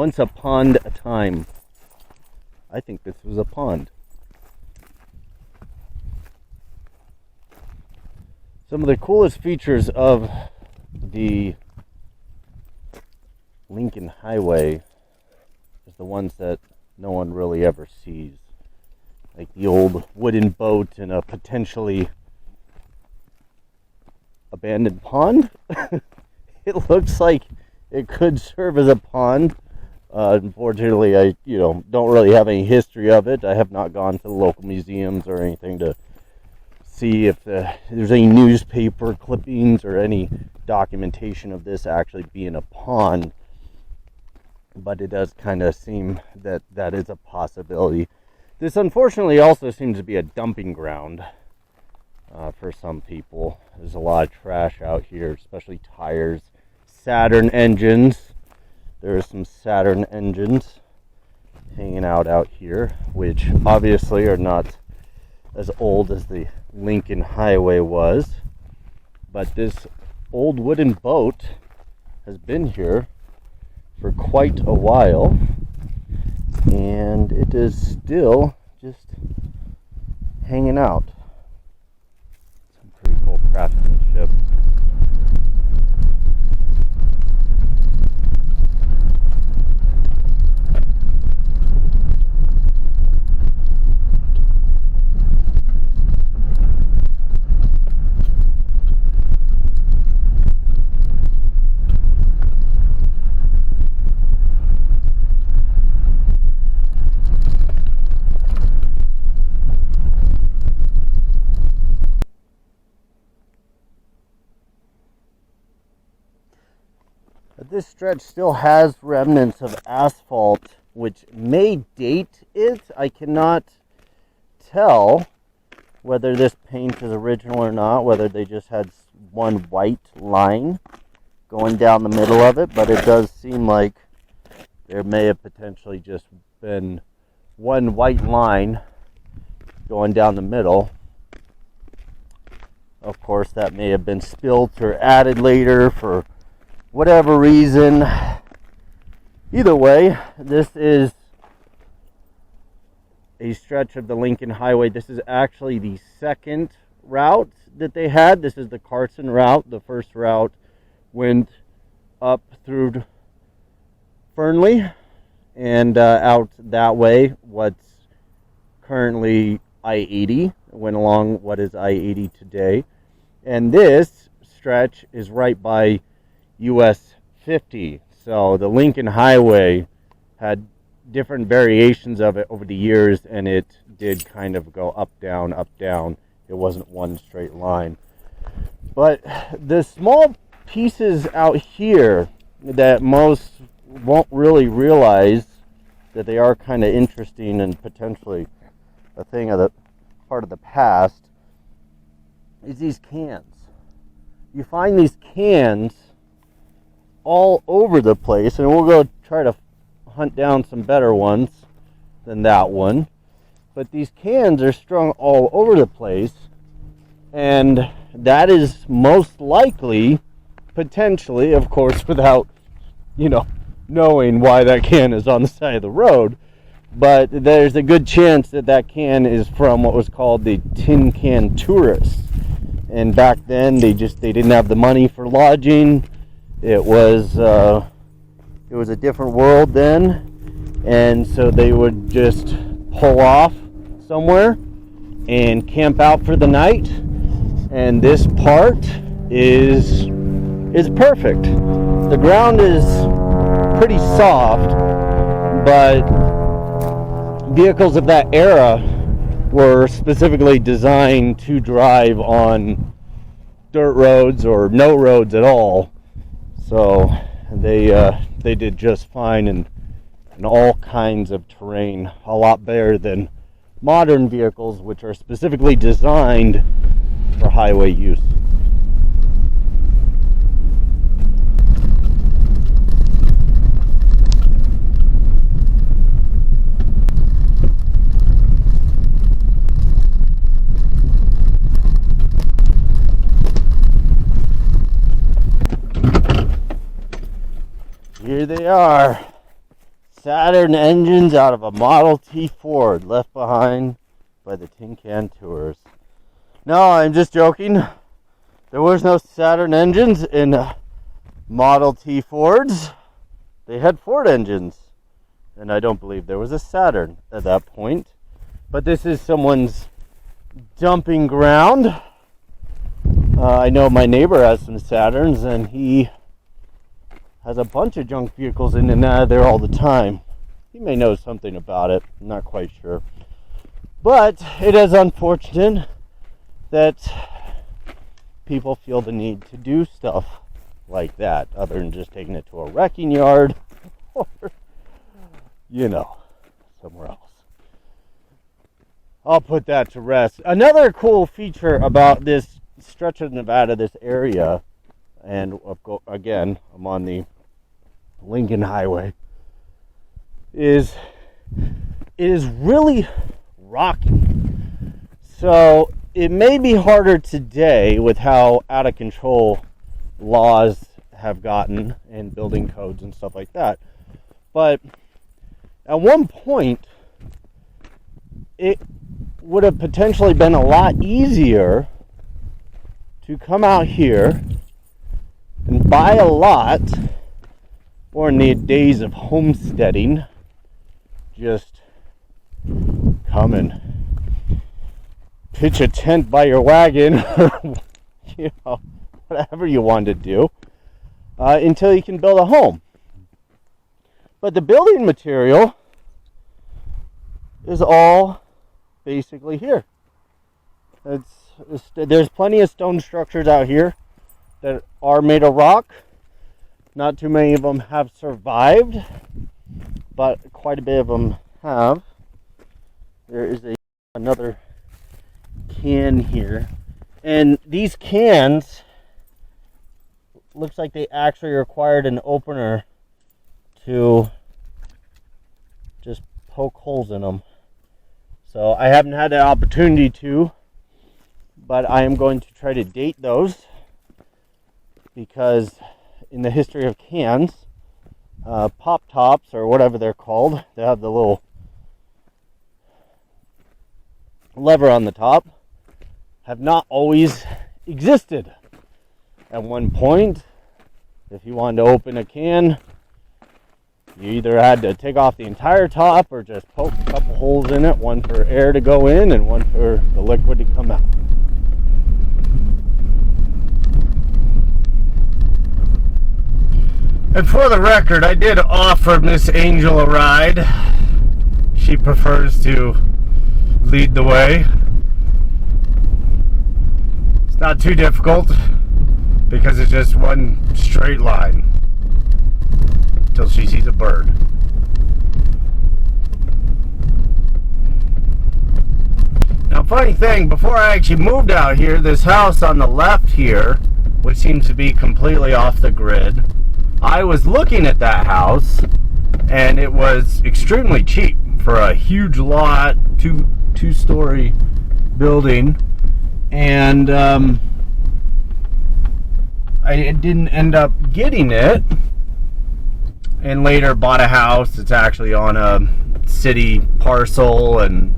Once a pond a time. I think this was a pond. Some of the coolest features of the Lincoln Highway is the ones that no one really ever sees. Like the old wooden boat in a potentially abandoned pond. It looks like it could serve as a pond. Unfortunately, I don't really have any history of it. I have not gone to the local museums or anything to see if there's any newspaper clippings or any documentation of this actually being a pond. But it does kind of seem that that is a possibility. This unfortunately also seems to be a dumping ground for some people. There's a lot of trash out here, especially tires, Saturn engines. There are some Saturn engines hanging out here, which obviously are not as old as the Lincoln Highway was. But this old wooden boat has been here for quite a while, and it is still just hanging out. Some pretty cool craftsmanship. This stretch still has remnants of asphalt, which may date it. I cannot tell whether this paint is original or not, whether they just had one white line going down the middle of it, but it does seem like there may have potentially just been one white line going down the middle. Of course, that may have been spilt or added later for whatever reason. Either way, this is a stretch of the Lincoln Highway. This is actually the second route that they had. This is the Carson route. The first route went up through Fernley and out that way. What's currently I-80 went along what is I-80 today. And this stretch is right by US 50. So the Lincoln Highway had different variations of it over the years, and it did kind of go up, down, up, down. It wasn't one straight line. But the small pieces out here that most won't really realize that they are kind of interesting and potentially a thing of the part of the past is these cans. You find these cans all over the place, and we'll go try to hunt down some better ones than that one. But these cans are strung all over the place, and that is most likely, potentially, of course, without, knowing why that can is on the side of the road, but there's a good chance that that can is from what was called the tin can tourists. And back then, they didn't have the money for lodging. It was a different world then, and so they would just pull off somewhere and camp out for the night. And this part is perfect. The ground is pretty soft, but vehicles of that era were specifically designed to drive on dirt roads or no roads at all. So they did just fine in all kinds of terrain, a lot better than modern vehicles, which are specifically designed for highway use. Here they are, Saturn engines out of a Model T Ford left behind by the Tin Can Tours. No, I'm just joking. There was no Saturn engines in Model T Fords. They had Ford engines. And I don't believe there was a Saturn at that point. But this is someone's dumping ground. I know my neighbor has some Saturns, and he has a bunch of junk vehicles in and out of there all the time. He may know something about it. I'm not quite sure. But it is unfortunate that people feel the need to do stuff like that, other than just taking it to a wrecking yard or, somewhere else. I'll put that to rest. Another cool feature about this stretch of Nevada, this area, and again, I'm on the Lincoln Highway, is really rocky. So it may be harder today with how out of control laws have gotten and building codes and stuff like that. But at one point, it would have potentially been a lot easier to come out here and buy a lot, or in the days of homesteading, just come and pitch a tent by your wagon or whatever you want to do until you can build a home. But the building material is all basically here. There's plenty of stone structures out here that are made of rock. Not too many of them have survived, but quite a bit of them have. There is another can here, and these cans looks like they actually required an opener to just poke holes in them. So I haven't had the opportunity to, but I am going to try to date those, because in the history of cans, pop tops, or whatever they're called, they have the little lever on the top, have not always existed. At one point, if you wanted to open a can, you either had to take off the entire top or just poke a couple holes in it, one for air to go in and one for the liquid to come out. And for the record, I did offer Miss Angel a ride. She prefers to lead the way. It's not too difficult because it's just one straight line until she sees a bird. Now, funny thing, before I actually moved out here, this house on the left here, which seems to be completely off the grid, I was looking at that house, and it was extremely cheap for a huge lot, two-story building, and I didn't end up getting it, and later bought a house that's actually on a city parcel, and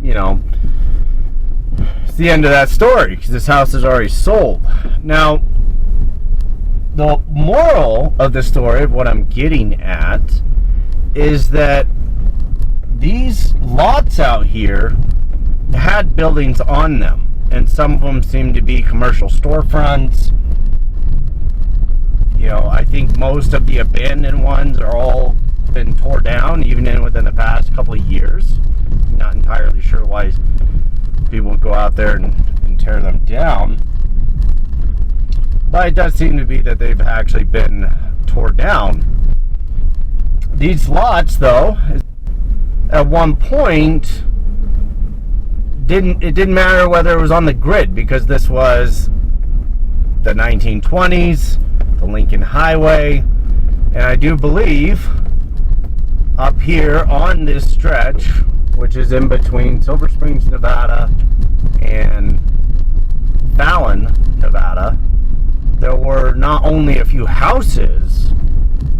it's the end of that story because this house is already sold. Now, the moral of the story, of what I'm getting at, is that these lots out here had buildings on them, and some of them seem to be commercial storefronts. I think most of the abandoned ones are all been tore down, even within the past couple of years. I'm not entirely sure why people would go out there and tear them down. But it does seem to be that they've actually been torn down. These lots, though, at one point, it didn't matter whether it was on the grid, because this was the 1920s, the Lincoln Highway, and I do believe up here on this stretch, which is in between Silver Springs, Nevada and Fallon, Nevada, there were not only a few houses,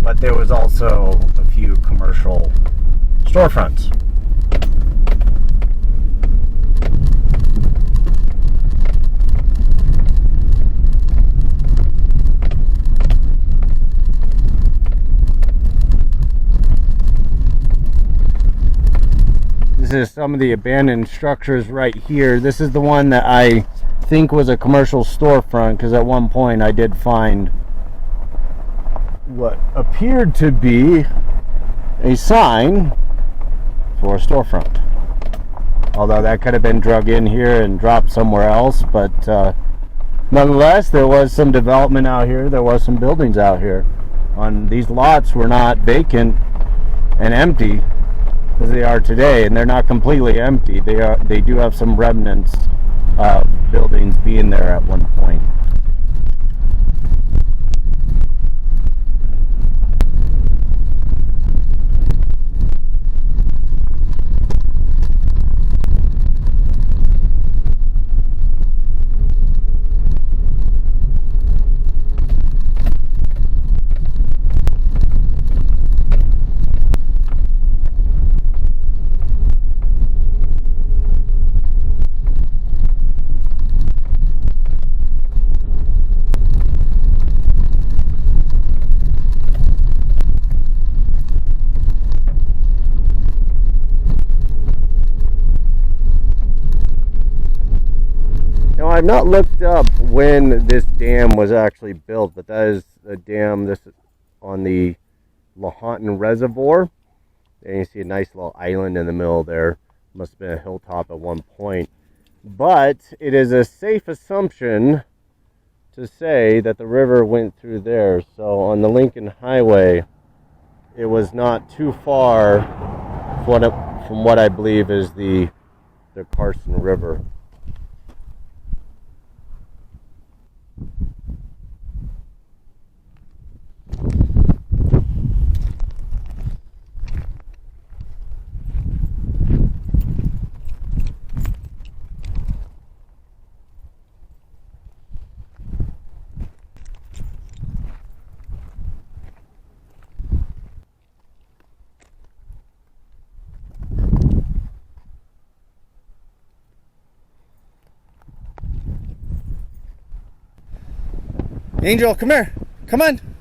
but there was also a few commercial storefronts. This is some of the abandoned structures right here. This is the one that I think was a commercial storefront, because at one point I did find what appeared to be a sign for a storefront. Although that could have been drug in here and dropped somewhere else, but nonetheless, there was some development out here. There was some buildings out here. These lots were not vacant and empty as they are today, and they're not completely empty. They do have some remnants of buildings being there at one point. Now, I've not looked up when this dam was actually built, but that is a dam this on the Lahontan Reservoir. And you see a nice little island in the middle there. Must have been a hilltop at one point. But it is a safe assumption to say that the river went through there. So on the Lincoln Highway, it was not too far from what I believe is the Carson River. Angel, come here. Come on.